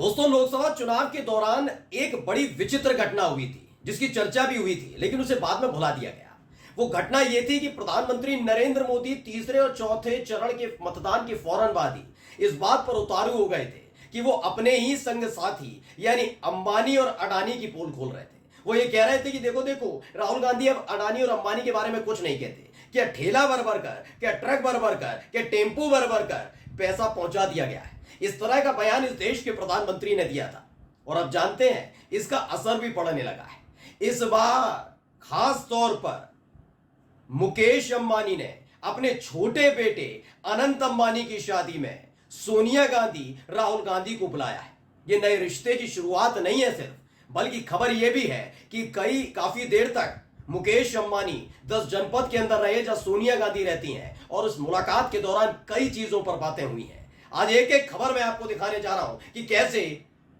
दोस्तों, लोकसभा चुनाव के दौरान एक बड़ी विचित्र घटना हुई थी जिसकी चर्चा भी हुई थी, लेकिन उसे बाद में भुला दिया गया। वो घटना ये थी कि प्रधानमंत्री नरेंद्र मोदी तीसरे और चौथे चरण के मतदान के फौरन बाद ही इस बात पर उतारू हो गए थे कि वो अपने ही संग साथी यानी अंबानी और अडानी की पोल खोल रहे थे। वो ये कह रहे थे कि देखो देखो, राहुल गांधी अब अडानी और अंबानी के बारे में कुछ नहीं कहते। क्या ठेला भर भर कर, क्या ट्रक भर भर कर, क्या टेम्पो भर भर कर पैसा पहुंचा दिया गया है। इस तरह का बयान इस देश के प्रधानमंत्री ने दिया था और अब जानते हैं इसका असर भी पड़ने लगा है। इस बार खास तौर पर मुकेश अंबानी ने अपने छोटे बेटे अनंत अंबानी की शादी में सोनिया गांधी राहुल गांधी को बुलाया है। यह नए रिश्ते की शुरुआत नहीं है सिर्फ, बल्कि खबर यह भी है कि काफी देर तक मुकेश अंबानी 10 जनपद के अंदर रहे जहां सोनिया गांधी रहती हैं और उस मुलाकात के दौरान कई चीजों पर बातें हुई हैं। आज एक एक खबर मैं आपको दिखाने जा रहा हूं कि कैसे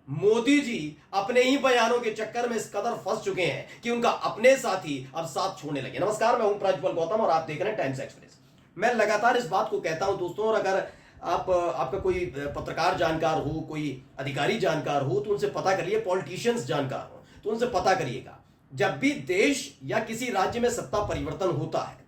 मोदी जी अपने ही बयानों के चक्कर में इस कदर फंस चुके हैं कि उनका अपने साथी अब साथ छोड़ने लगे। नमस्कार, मैं हूं प्रज्वल गौतम और आप देख रहे हैं टाइम्स एक्सप्रेस। मैं लगातार इस बात को कहता हूं दोस्तों, और अगर आपका कोई पत्रकार जानकार हो, कोई अधिकारी जानकार हो तो उनसे पता करिए, पॉलिटिशियंस जानकार हो तो उनसे पता करिएगा। जब भी देश या किसी राज्य में सत्ता परिवर्तन होता है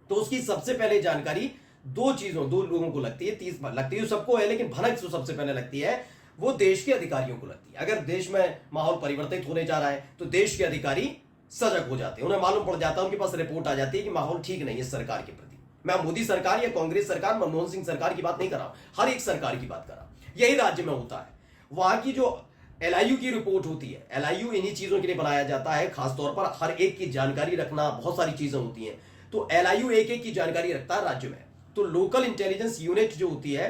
तो उसकी सबसे पहले जानकारी दो लोगों को लगती है, 30 लगती है, सबको है, लेकिन भनक जो सबसे पहले लगती है वो देश के अधिकारियों को लगती है। अगर देश में माहौल परिवर्तित होने जा रहा है तो देश के अधिकारी सजग हो जाते हैं, उन्हें मालूम पड़ जाता है, उनके पास रिपोर्ट आ जाती है कि माहौल ठीक नहीं है सरकार के प्रति। मैं मोदी सरकार या कांग्रेस सरकार, मनमोहन सिंह सरकार की बात नहीं कर रहा हूं, हर एक सरकार की बात कर रहा हूं। यही राज्य में होता है। वहां की जो एलआईयू की रिपोर्ट होती है, एलआईयू इन्हीं चीजों के लिए बनाया जाता है, खासतौर पर हर एक की जानकारी रखना, बहुत सारी चीजें होती हैं, तो एलआईयू एक की जानकारी रखता है राज्य में। तो लोकल इंटेलिजेंस यूनिट जो होती है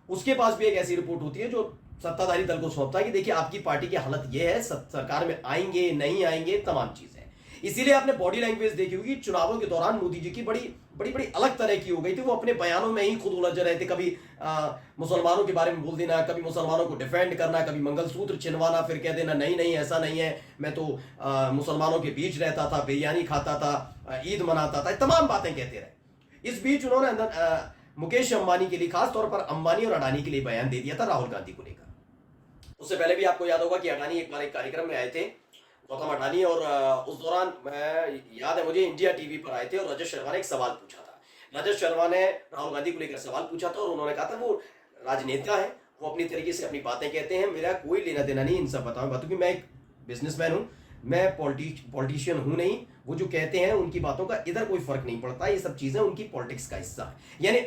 उसके पास भी एक ऐसी रिपोर्ट होती है जो सत्ताधारी दल को सौंपता है कि देखिए आपकी पार्टी की हालत यह है, सरकार में आएंगे नहीं आएंगे, तमाम चीजें। इसीलिए आपने बॉडी लैंग्वेज देखी होगी, चुनावों के दौरान मोदी जी की बड़ी बड़ी बड़ी अलग तरह की हो गई थी। वो अपने बयानों में ही खुद उलझ रहे थे, कभी मुसलमानों के बारे में बोल देना, कभी मुसलमानों को डिफेंड करना, कभी मंगलसूत्र छिनवाना, फिर कह देना नहीं नहीं ऐसा नहीं है, मैं तो मुसलमानों के बीच रहता था, बिरयानी खाता था, ईद मनाता था, तमाम बातें कहते रहे। इस बीच उन्होंने मुकेश अंबानी के लिए, खासतौर पर अंबानी और अडानी के लिए बयान दे दिया था राहुल गांधी को लेकर। उससे पहले भी आपको याद होगा कि अडानी एक बार एक कार्यक्रम में आए थे, गौतम अडानी, और उस दौरान याद है मुझे, इंडिया टीवी पर आए थे और रजत शर्मा ने एक सवाल पूछा था। रजत शर्मा ने राहुल गांधी को लेकर सवाल पूछा था और उन्होंने कहा था वो राजनेता है, वो अपनी तरीके से अपनी बातें कहते हैं, मेरा कोई लेना देना नहीं इन सब बातों की, मैं एक बिजनेसमैन हूं, मैं पॉलिटिशियन हूं नहीं, वो जो कहते हैं उनकी बातों का इधर कोई फर्क नहीं पड़ता, ये सब चीजें उनकी पॉलिटिक्स का हिस्सा है। यानी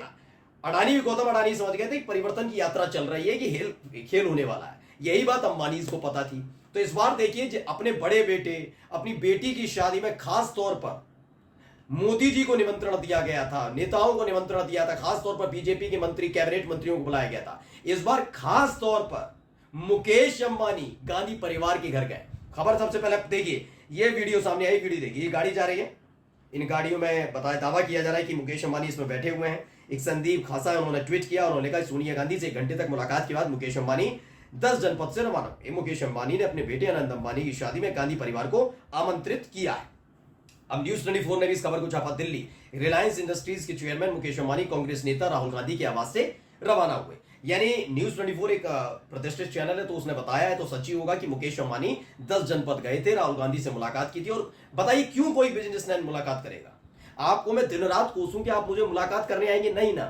अडानी भी, गौतम अडानी समझ गए थे परिवर्तन की यात्रा चल रही है, कि खेल होने वाला है। यही बात अंबानी को पता थी। तो इस बार देखिए, अपने बड़े बेटे, अपनी बेटी की शादी में खास तौर पर मोदी जी को निमंत्रण दिया गया था, नेताओं को निमंत्रण दिया था, खास तौर पर बीजेपी के मंत्री, कैबिनेट मंत्रियों को बुलाया गया था। इस बार खास तौर पर मुकेश अंबानी गांधी परिवार के घर गए। खबर सबसे पहले देखिए, ये वीडियो सामने आई, वीडियो देखिए, ये गाड़ी जा रही है, इन गाड़ियों में बताया, दावा किया जा रहा है कि मुकेश अंबानी इसमें बैठे हुए हैं। एक संदीप खासा उन्होंने ट्वीट किया, उन्होंने कहा सोनिया गांधी से 1 घंटे तक मुलाकात के बाद मुकेश अंबानी 10 जनपद से रवाना। मुकेश अंबानी ने अपने बेटे अनंत अंबानी की शादी में गांधी परिवार को आमंत्रित किया है। अब न्यूज 24 ने भी इस खबर को छापा। दिल्ली रिलायंस इंडस्ट्रीज के चेयरमैन मुकेश अंबानी कांग्रेस नेता राहुल गांधी के आवास से रवाना हुए। यानी न्यूज 24 एक प्रतिष्ठित चैनल है, तो उसने बताया है, तो सच्ची होगा कि मुकेश अंबानी 10 जनपद गए थे, राहुल गांधी से मुलाकात की थी। और बताइए क्यों कोई बिजनेसमैन मुलाकात करेगा? आपको मैं दिन रात कोसूं कि आप मुझे मुलाकात करने आएंगे, नहीं ना।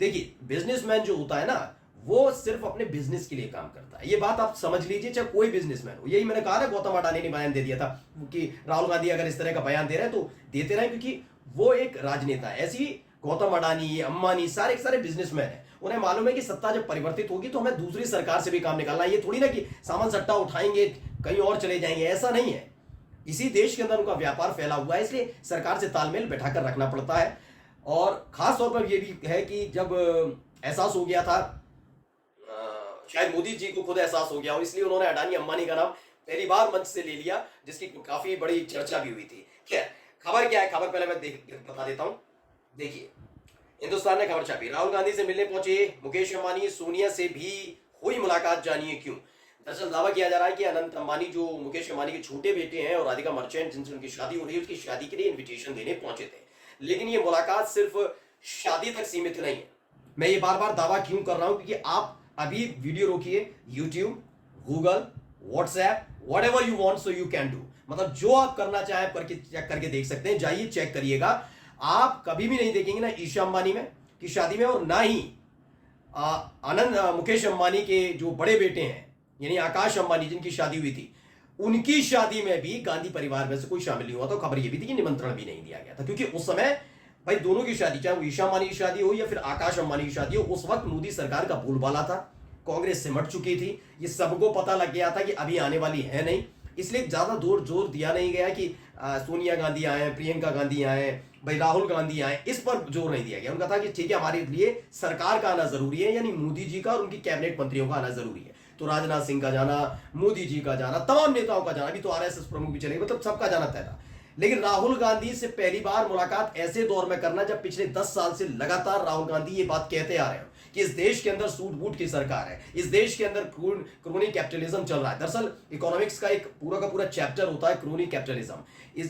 देखिए, बिजनेसमैन जो होता है ना, वो सिर्फ अपने बिजनेस के लिए काम करता है। ये बात आप समझ लीजिए, चाहे कोई बिजनेसमैन हो। यही मैंने कहा ना, गौतम अडानी ने बयान दे दिया था कि राहुल गांधी अगर इस तरह का बयान दे रहे हैं तो देते रहे, क्योंकि वो एक राजनेता है। ऐसी गौतम अडानी, अंबानी, सारे बिजनेसमैन है, उन्हें मालूम है कि सत्ता जब परिवर्तित होगी तो हमें दूसरी सरकार से भी काम निकालना है। ये थोड़ी ना कि सामान सट्टा उठाएंगे कहीं और चले जाएंगे, ऐसा नहीं है। इसी देश के अंदर उनका व्यापार फैला हुआ है, इसलिए सरकार से तालमेल बैठाकर रखना पड़ता है। और खास तौर पर यह भी है कि जब एहसास हो गया था, शायद मोदी जी को खुद एहसास हो गया, और इसलिए उन्होंने अडानी अंबानी का नाम पहली बार मंच से ले लिया, जिसकी काफी बड़ी चर्चा भी हुई थी। खैर, खबर क्या है, खबर पहले मैं बता देता हूं। देखिए, हिंदुस्तान ने खबर छापी, राहुल गांधी से मिलने पहुंचे मुकेश अंबानी, सोनिया से भी हुई मुलाकात, जानिए क्यों। दरअसल दावा किया जा रहा है कि अनंत अंबानी जो मुकेश अंबानी के छोटे बेटे हैं और राधिका मर्चेंट जिनसे उनकी शादी हो रही है, उसकी शादी के लिए इन्विटेशन देने पहुंचे थे। लेकिन ये मुलाकात सिर्फ शादी तक सीमित नहीं है। मैं ये बार बार दावा क्यों कर रहा हूं, क्योंकि आप अभी वीडियो रोकिए, YouTube, Google, WhatsApp, whatever you want so you can do, मतलब जो आप करना चाहें आप करके चेक करके देख सकते हैं, जाइए चेक करिएगा। आप कभी भी नहीं देखेंगे ना ईशा अंबानी में की शादी में, और ना ही मुकेश अंबानी के जो बड़े बेटे हैं यानी आकाश अंबानी जिनकी शादी हुई थी, उनकी शादी में भी गांधी परिवार में से कोई शामिल नहीं हुआ था। खबर यह भी थी कि निमंत्रण भी नहीं दिया गया था, क्योंकि उस समय भाई दोनों की शादी, चाहे वो ईशा अंबानी की शादी हो या फिर आकाश अंबानी की शादी हो, उस वक्त मोदी सरकार का बोलबाला था, कांग्रेस सिमट चुकी थी, ये सबको पता लग गया था कि अभी आने वाली है नहीं, इसलिए ज्यादा जोर दिया नहीं गया कि सोनिया गांधी आए, प्रियंका गांधी आए, भाई राहुल गांधी आए, इस पर जोर नहीं दिया गया। उनका था कि ठीक है हमारे लिए सरकार का आना जरूरी है, यानी मोदी जी का और उनकी कैबिनेट मंत्रियों का आना जरूरी है। तो राजनाथ सिंह का जाना, मोदी जी का जाना, तमाम नेताओं का जाना, अभी तो आरएसएस प्रमुख भी चले, मतलब सबका जाना तय था। लेकिन राहुल गांधी से पहली बार मुलाकात ऐसे दौर में करना जब पिछले 10 साल से लगातार राहुल गांधी ये बात कहते आ रहे हैं कि इस देश के अंदर सूट बूट की सरकार है, इस देश के अंदर क्रोनी कैपिटलिज्म चल रहा है। दरअसल इकोनॉमिक्स का एक पूरा का पूरा चैप्टर होता है क्रोनी कैपिटलिज्म।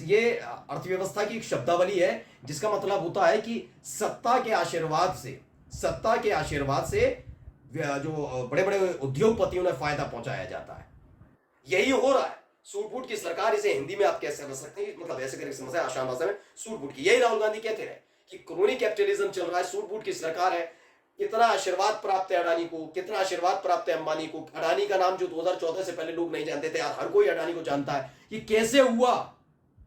ये अर्थव्यवस्था की एक शब्दावली है जिसका मतलब होता है कि सत्ता के आशीर्वाद से जो बड़े बड़े उद्योगपतियों ने फायदा पहुंचाया जाता है। यही हो रहा है, सूट बूट की सरकार, इसे हिंदी में आप कैसे समझ सकते हैं, मतलब ऐसे करके समझ आसान भाषा में, सूट बूट की। यही राहुल गांधी कहते रहे कि क्रोनी कैपिटलिज्म चल रहा है, सूट बूट की सरकार है। कितना आशीर्वाद प्राप्त है अडानी को, कितना आशीर्वाद प्राप्त है अंबानी को। अडानी का नाम जो 2014 से पहले लोग नहीं जानते थे, हर कोई अडानी को जानता है। ये कैसे हुआ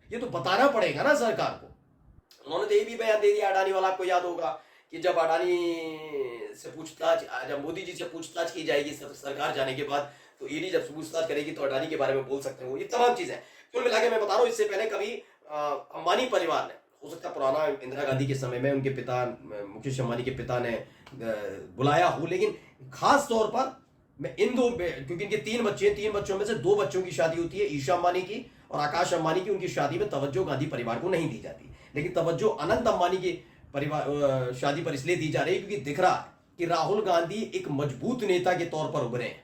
ये तो बताना पड़ेगा ना सरकार को। उन्होंने तो ये भी बयान दे दिया, अडानी वाला आपको याद होगा कि जब अडानी से पूछताछ, जब मोदी जी से पूछताछ की जाएगी सरकार जाने के बाद, तो ईडी जब पूछताछ करेगी तो अडानी के बारे में बोल सकते हैं वो, ये तमाम चीजें। कुल मिला के मैं बता रहा हूं, इससे पहले कभी अंबानी परिवार ने, हो सकता पुराना इंदिरा गांधी के समय में उनके पिता मुकेश अंबानी के पिता ने बुलाया हो, लेकिन खास तौर पर मैं इन दो, क्योंकि इनके 3 बच्चे हैं, 3 बच्चों में से 2 बच्चों की शादी होती है, ईशा अंबानी की और आकाश अंबानी की। उनकी शादी में तवज्जो गांधी परिवार को नहीं दी जाती, लेकिन तवज्जो अनंत अंबानी की परिवार शादी पर इसलिए दी जा रही है क्योंकि दिख रहा है कि राहुल गांधी एक मजबूत नेता के तौर पर उभरे हैं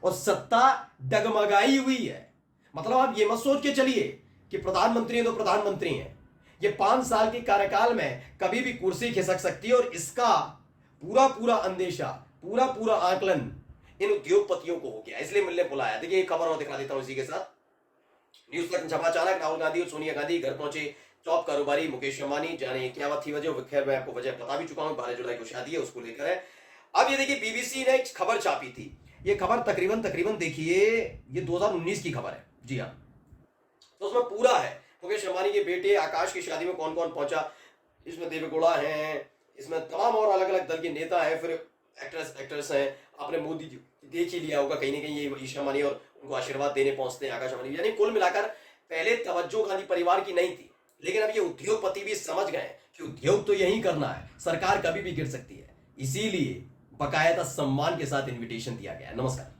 और सत्ता डगमगाई हुई है। मतलब आप ये मत सोच के चलिए कि प्रधानमंत्री है तो प्रधानमंत्री हैं, ये 5 साल के कार्यकाल में कभी भी कुर्सी खिसक सकती है, और इसका पूरा अंदेशा, पूरा आकलन इन उद्योगपतियों को हो गया, इसलिए मिलने बुलाया। देखिए एक खबर और दिखा देता हूं इसी के साथ। न्यूज तक छपा, अचानक राहुल गांधी और सोनिया गांधी घर पहुंचे टॉप कारोबारी मुकेश अंबानी, जाने क्या बात थी वजह, खैर मैं आपको वजह बता भी चुका हूं, 12 जुलाई को शादी है उसको लेकर है। अब ये देखिए बीबीसी ने एक खबर छापी थी, ये खबर तकरीबन देखिए ये 2019 की खबर है, जी हाँ। तो उसमें पूरा है मुकेश अंबानी के बेटे आकाश की शादी में कौन कौन पहुंचा, इसमें देवेगौड़ा हैं, इसमें तमाम और अलग अलग दल के नेता हैं, फिर एक्ट्रेस हैं। आपने मोदी जी देख ही लिया होगा, कहीं ना कहीं ये ईशा अंबानी और उनको आशीर्वाद देने पहुंचते हैं आकाश अंबानी। यानी कुल मिलाकर पहले तवज्जो गांधी परिवार की नहीं थी, लेकिन अब ये उद्योगपति भी समझ गए कि उद्योग तो यही करना है, सरकार कभी भी गिर सकती है, इसीलिए बकायदा सम्मान के साथ इन्विटेशन दिया गया है। नमस्कार।